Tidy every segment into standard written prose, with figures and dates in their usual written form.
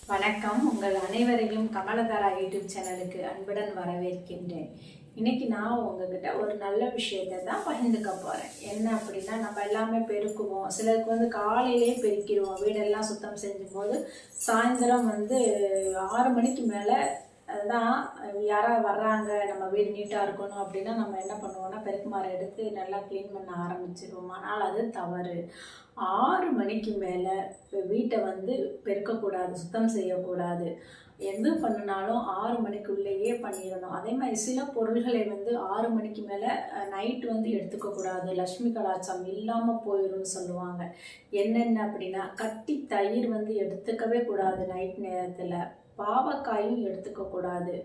வணக்கம். உங்கள் அனைவரையும் கமலதாரா யூடியூப் சேனலுக்கு அன்புடன் வரவேற்கின்றேன். இன்னைக்கு நான் உங்ககிட்ட ஒரு நல்ல விஷயத்தை தான் பகிர்ந்துக்க போகிறேன். என்ன அப்படின்னா, நம்ம எல்லாமே பெருக்குவோம். சிலருக்கு காலையிலே பெருக்கிடுவோம். வீடெல்லாம் சுத்தம் செஞ்சும் போது சாயந்தரம் 6 மணிக்கு மேலே அதுதான் யாராவது வர்றாங்க, நம்ம வீடு நீட்டாக இருக்கணும் அப்படின்னா நம்ம என்ன பண்ணுவோம்னா, பெருக்குமாரை எடுத்து நல்லா க்ளீன் பண்ண ஆரம்பிச்சிடுவோம். ஆனால் அது தவறு. 6 மணிக்கு மேலே வீட்டை பெருக்கக்கூடாது, சுத்தம் செய்யக்கூடாது. எது பண்ணினாலும் 6 மணிக்குள்ளேயே பண்ணிடணும். அதே மாதிரி சில பொருள்களை 6 மணிக்கு மேலே நைட்டு எடுத்துக்கக்கூடாது. லக்ஷ்மி கடாட்சம் இல்லாமல் போயிடும்னு சொல்லுவாங்க. என்னென்ன அப்படின்னா, கட்டி தயிர் எடுத்துக்கவே கூடாது நைட் நேரத்தில். பாவக்காயும் எடுத்துக்கக்கூடாது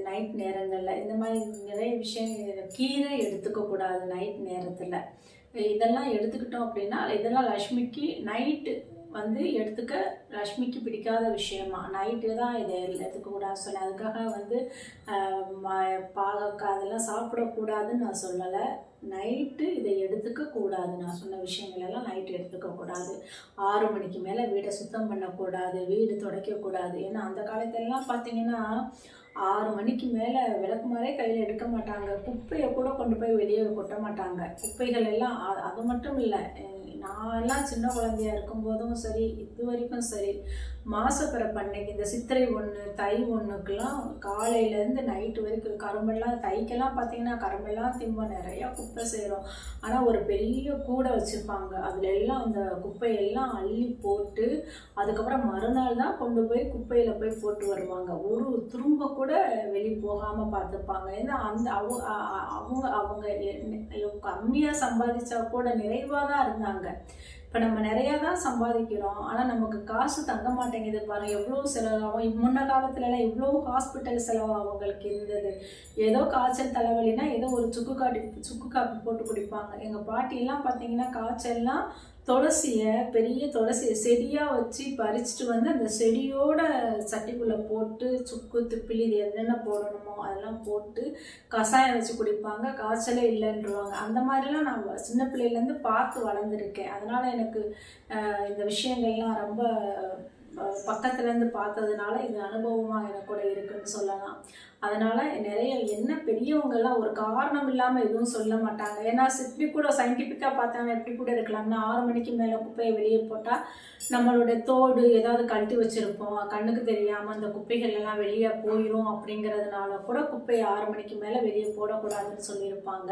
நைட் நேரங்களில். இந்த மாதிரி நிறைய விஷயங்கள். கீரை எடுத்துக்கக்கூடாது நைட் நேரத்தில். இதெல்லாம் எடுத்துக்கிட்டோம் அப்படின்னா, இதெல்லாம் லக்ஷ்மிக்கு நைட்டு எடுத்துக்க லக்ஷ்மிக்கு பிடிக்காத விஷயமா. நைட்டு தான் இதை எடுத்துக்கக்கூடாது சொல்லி, அதுக்காக பாகக்காய் அதெல்லாம் சாப்பிடக்கூடாதுன்னு நான் சொல்லலை. நைட்டு இதை எடுத்துக்கக்கூடாது. நான் சொன்ன விஷயங்கள் எல்லாம் நைட்டு எடுத்துக்கக்கூடாது. 6 மணிக்கு மேலே வீடை சுத்தம் பண்ணக்கூடாது, வீடு துடைக்கக்கூடாது. ஏன்னா அந்த காலத்திலலாம் பார்த்தீங்கன்னா 6 மணிக்கு மேலே விளக்குமாரே கையில் எடுக்க மாட்டாங்க. குப்பையை கூட கொண்டு போய் வெளியே கொட்ட மாட்டாங்க. குப்பைகள் எல்லாம் அது மட்டும் இல்லை, நான் எல்லாம் சின்ன குழந்தையா இருக்கும்போதும் சரி, இது வரைக்கும் சரி, மாசப்பிறப்பு அன்னைக்கு இந்த சித்திரை 1 தை 1க்குலாம் காலையிலேருந்து நைட்டு வரைக்கும் கரும்பெல்லாம், தைக்கெல்லாம் பார்த்தீங்கன்னா கரும்பெல்லாம் திம்ப நிறையா குப்பை சேரும். ஆனால் ஒரு பெரிய கூடை வச்சுருப்பாங்க. அதில் எல்லாம் அந்த குப்பையெல்லாம் அள்ளி போட்டு அதுக்கப்புறம் மறுநாள் தான் கொண்டு போய் குப்பையில் போய் போட்டு வருவாங்க. ஒரு துரும்ப கூட வெளியே போகாமல் பார்த்துப்பாங்க. ஏன்னா அந்த அவங்க கம்மியாக சம்பாதிச்சா கூட நிறைவாக தான் இருந்தாங்க. இப்போ நம்ம நிறையா தான் சம்பாதிக்கிறோம், ஆனால் நமக்கு காசு தங்க மாட்டேங்குது. பாருங்கள் எவ்வளோ செலவாகும். முன்ன காலத்துலலாம் எவ்வளோ ஹாஸ்பிட்டல் செலவு அவங்களுக்கு இருந்தது. ஏதோ காய்ச்சல் தலைவலினா ஏதோ ஒரு சுக்கு காப்பி போட்டு குடிப்பாங்க. எங்கள் பாட்டியெல்லாம் பார்த்தீங்கன்னா காய்ச்சல்லாம் துளசியை, பெரிய துளசியை செடியாக வச்சு பறிச்சுட்டு அந்த செடியோட சட்டிக்குள்ளே போட்டு சுக்கு திப்பிலி இது என்னென்ன போடணுமோ அதெல்லாம் போட்டு கஷாயம் வச்சு குடிப்பாங்க. காய்ச்சலே இல்லைன்றவாங்க. அந்த மாதிரிலாம் நான் சின்ன பிள்ளையிலேருந்து பார்த்து வளர்ந்துருக்கேன். அதனால் எனக்கு இந்த விஷயங்கள்லாம் ரொம்ப பக்கத்துலேருந்து பார்த்ததுனால இது அனுபவமாக எனக்கு கூட இருக்குன்னு சொல்லலாம். அதனால் நிறைய பெரியவங்கெல்லாம் ஒரு காரணம் இல்லாமல் எதுவும் சொல்ல மாட்டாங்க. ஏன்னா இப்படி கூட சயின்டிஃபிக்காக பார்த்தாங்க, எப்படி கூட இருக்கலாம்னா, 6 மணிக்கு மேலே குப்பையை வெளியே போட்டால் நம்மளுடைய தோடு ஏதாவது கழட்டி வச்சுருப்போம், கண்ணுக்கு தெரியாமல் அந்த குப்பைகள் எல்லாம் வெளியே போயிடும் அப்படிங்கிறதுனால கூட குப்பையை 6 மணிக்கு மேலே வெளியே போடக்கூடாதுன்னு சொல்லியிருப்பாங்க.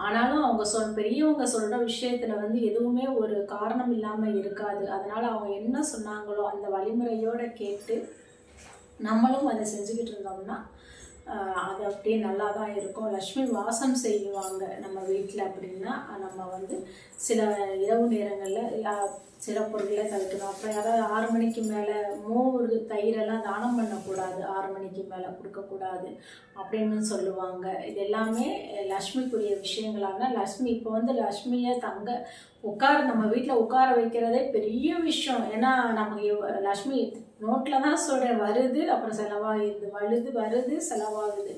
ஆனாலும் அவங்க பெரியவங்க சொல்கிற விஷயத்தில் எதுவுமே ஒரு காரணம் இல்லாமல் இருக்காது. அதனால் அவங்க என்ன சொன்னாங்களோ அந்த வழிமுறையோடு கேட்டு நம்மளும் அதை செஞ்சுக்கிட்டு இருந்தோம்னா அது அப்படியே நல்லா தான் இருக்கும். லக்ஷ்மி வாசம் செய்வாங்க நம்ம வீட்டில் அப்படின்னா, நம்ம சில இரவு நேரங்களில் சில பொருட்களை தவிர்க்கணும். அப்புறம் யாராவது 6 மணிக்கு மேலே மோர் தயிரெல்லாம் தானம் பண்ணக்கூடாது, 6 மணிக்கு மேலே கொடுக்கக்கூடாது அப்படின்னு சொல்லுவாங்க. இது எல்லாமே லக்ஷ்மிக்குரிய விஷயங்களான லக்ஷ்மி இப்போ லக்ஷ்மியை நம்ம வீட்டில் உட்கார வைக்கிறதே பெரிய விஷயம். ஏன்னா நமக்கு லக்ஷ்மி நோட்டில் தான் சொல்கிறேன், வருது அப்புறம் செலவாகுது, வருது செலவாகுது.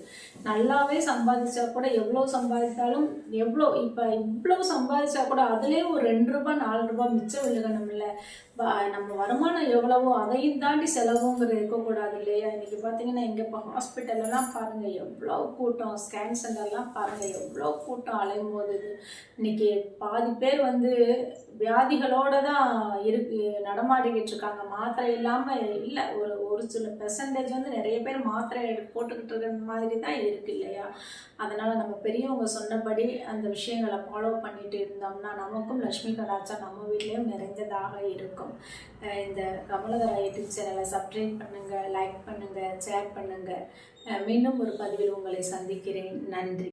நல்லாவே சம்பாதிச்சா கூட, எவ்வளோ சம்பாதித்தாலும் இவ்வளோ சம்பாதிச்சா கூட அதுலேயே ஒரு 2 ரூபாய் 4 ரூபாய் மிச்சம் விழுகணும் இல்லை. நம்ம வருமானம் எவ்வளவோ அதையும் தாண்டி செலவுங்கிறது இருக்கக்கூடாது இல்லையா. இன்றைக்கி பார்த்தீங்கன்னா இங்கே இப்போ ஹாஸ்பிட்டல்லாம் பாருங்கள் எவ்வளோ கூட்டம், ஸ்கேன் சென்டர்லாம் பாருங்கள் எவ்வளோ கூட்டம் அலையும் போது. இன்றைக்கி பாதி பேர் வியாதிகளோடு தான் நடமாடிக்கிட்டு இருக்காங்க. மாத்திரை இல்லாமல் இல்லை. ஒரு சில பெர்சன்டேஜ் நிறைய பேர் மாத்திரை போட்டுக்கிட்டு இருக்கிற மாதிரி தான் இருக்குது இல்லையா. அதனால் நம்ம பெரியவங்க சொன்னபடி அந்த விஷயங்களை ஃபாலோ பண்ணிட்டு இருந்தோம்னா நமக்கும் லக்ஷ்மி கடாட்சம் நம்ம வீட்லேயும் நிறைந்ததாக இருக்கும். இந்த கமலதாரா யூடியூப் சேனலை சப்ஸ்கிரைப் பண்ணுங்கள், லைக் பண்ணுங்கள், ஷேர் பண்ணுங்கள். மீண்டும் ஒரு பதிவில் உங்களை சந்திக்கிறேன். நன்றி.